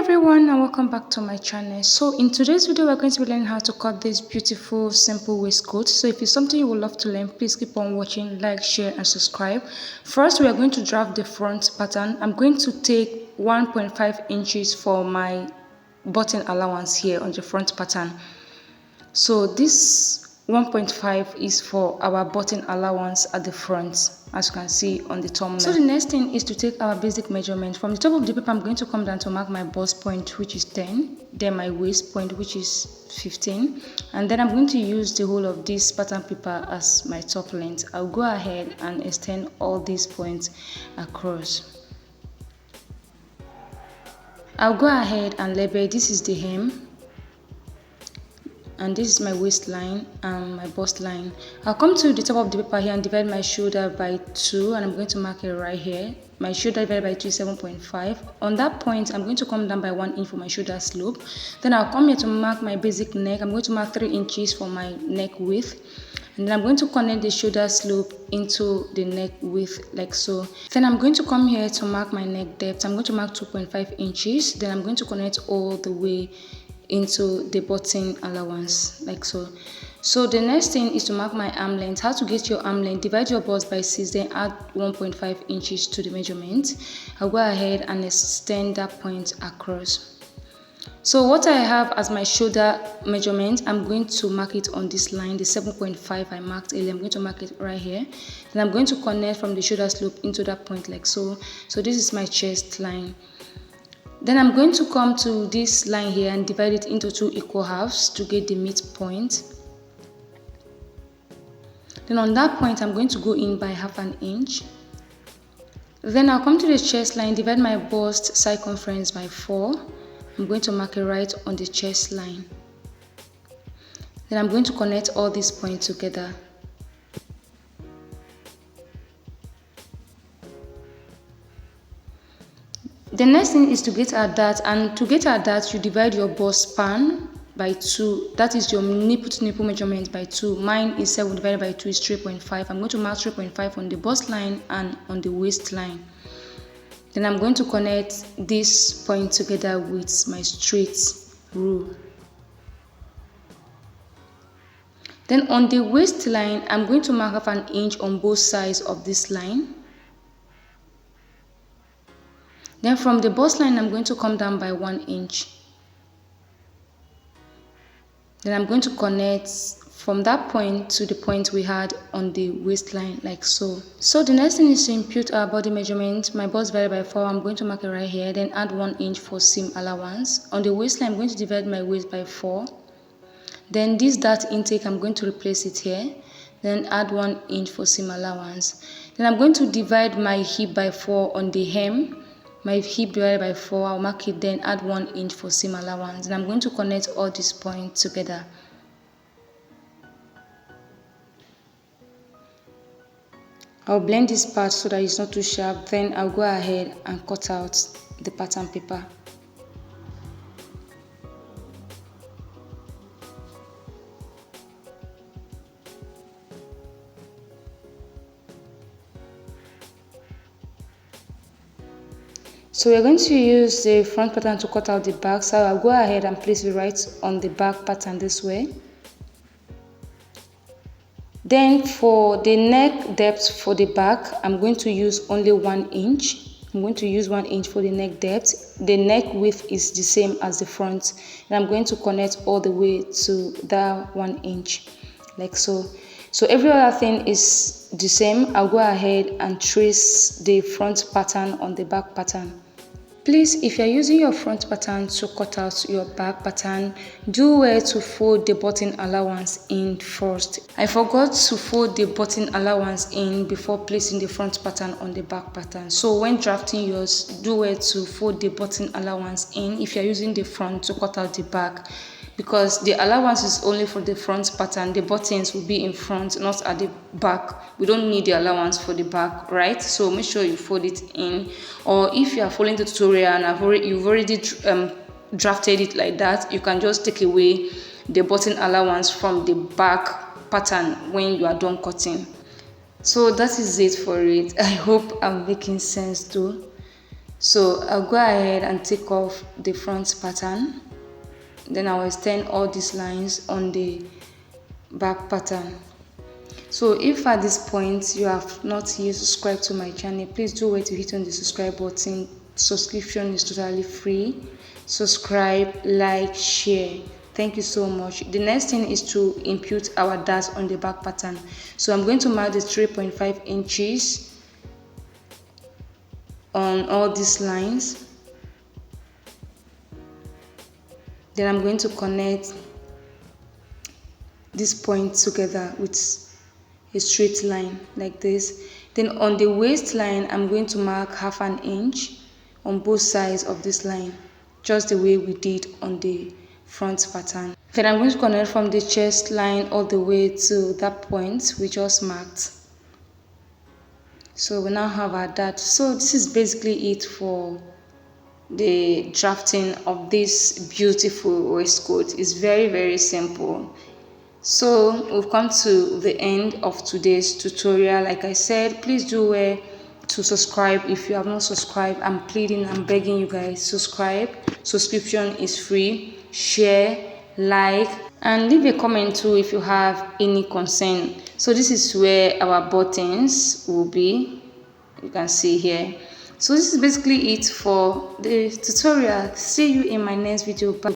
everyone and welcome back to my channel. So in today's video we're going to be learning how to cut this beautiful simple waistcoat. So if it's something you would love to learn, please keep on watching, like, share and subscribe. First we are going to draft the front pattern. I'm going to take 1.5 inches for my button allowance here on the front pattern. So this 1.5 is for our button allowance at the front, as you can see on the thumbnail. So the next thing is to take our basic measurement. From the top of the paper, I'm going to come down to mark my bust point, which is 10, then my waist point, which is 15, and then I'm going to use the whole of this pattern paper as my top length. I'll go ahead and extend all these points across. I'll go ahead and label this is the hem, and this is my waistline and my bust line. I'll come to the top of the paper here and divide my shoulder by 2, and I'm going to mark it right here. My shoulder divided by 2 is 7.5. On that point, I'm going to come down by 1 inch for my shoulder slope. Then I'll come here to mark my basic neck. I'm going to mark 3 inches for my neck width. And then I'm going to connect the shoulder slope into the neck width like so. Then I'm going to come here to mark my neck depth. I'm going to mark 2.5 inches. Then I'm going to connect all the way into the button allowance like so. So the next thing is to mark my arm length. How to get your arm length: divide your bust by 6, then add 1.5 inches to the measurement. I'll go ahead and extend that point across. So what I have as my shoulder measurement, I'm going to mark it on this line, the 7.5 I marked earlier. I'm going to mark it right here. Then I'm going to connect from the shoulder slope into that point like so. So this is my chest line. Then I'm going to come to this line here and divide it into 2 equal halves to get the midpoint. Then on that point, I'm going to go in by 1/2 inch. Then I'll come to the chest line, divide my bust circumference by 4. I'm going to mark it right on the chest line. Then I'm going to connect all these points together. The next thing is to get at that, and to get at that, you divide your bust span by 2. That is your nipple to nipple measurement by 2. Mine is 7 divided by 2 is 3.5. I'm going to mark 3.5 on the bust line and on the waist line. Then I'm going to connect this point together with my straight rule. Then on the waistline, I'm going to mark 1/2 inch on both sides of this line. Then from the bust line, I'm going to come down by 1 inch. Then I'm going to connect from that point to the point we had on the waistline like so. So the next thing is to impute our body measurement. My bust divided by 4, I'm going to mark it right here. Then add 1 inch for seam allowance. On the waistline, I'm going to divide my waist by 4. Then this dart intake, I'm going to replace it here. Then add 1 inch for seam allowance. Then I'm going to divide my hip by 4 on the hem. My hip divided by 4, I'll mark it, then add 1 inch for seam allowance. And I'm going to connect all these points together. I'll blend this part so that it's not too sharp. Then I'll go ahead and cut out the pattern paper. So we're going to use the front pattern to cut out the back. So I'll go ahead and place it right on the back pattern this way. Then for the neck depth for the back, I'm going to use only 1 inch. I'm going to use 1 inch for the neck depth. The neck width is the same as the front. And I'm going to connect all the way to that 1 inch, like so. So every other thing is the same. I'll go ahead and trace the front pattern on the back pattern. Please, if you're using your front pattern to cut out your back pattern, do well to fold the button allowance in first. I forgot to fold the button allowance in before placing the front pattern on the back pattern. So when drafting yours, do well to fold the button allowance in if you're using the front to cut out the back, because the allowance is only for the front pattern. The buttons will be in front, not at the back. We don't need the allowance for the back, right? So make sure you fold it in. Or if you are following the tutorial and you've already drafted it like that, you can just take away the button allowance from the back pattern when you are done cutting. So that is it for it. I hope I'm making sense too. So I'll go ahead and take off the front pattern, then I'll extend all these lines on the back pattern. So if at this point you have not yet subscribed to my channel, please do wait to hit on the subscribe button. Subscription is totally free. Subscribe, like, share. Thank you so much. The next thing is to impute our darts on the back pattern. So I'm going to mark the 3.5 inches on all these lines. Then I'm going to connect this point together with a straight line like this. Then on the waistline, I'm going to mark 1/2 inch on both sides of this line, just the way we did on the front pattern. Then I'm going to connect from the chest line all the way to that point we just marked. So we now have our dart. So this is basically it for the drafting of this beautiful waistcoat. It's very simple. So we've come to the end of today's tutorial. Like I said, please do to subscribe if you have not subscribed. I'm pleading, I'm begging you guys, subscribe. Subscription is free. Share, like, and leave a comment too if you have any concern. So this is where our buttons will be. You can see here. So this is basically it for the tutorial. See you in my next video. Bye.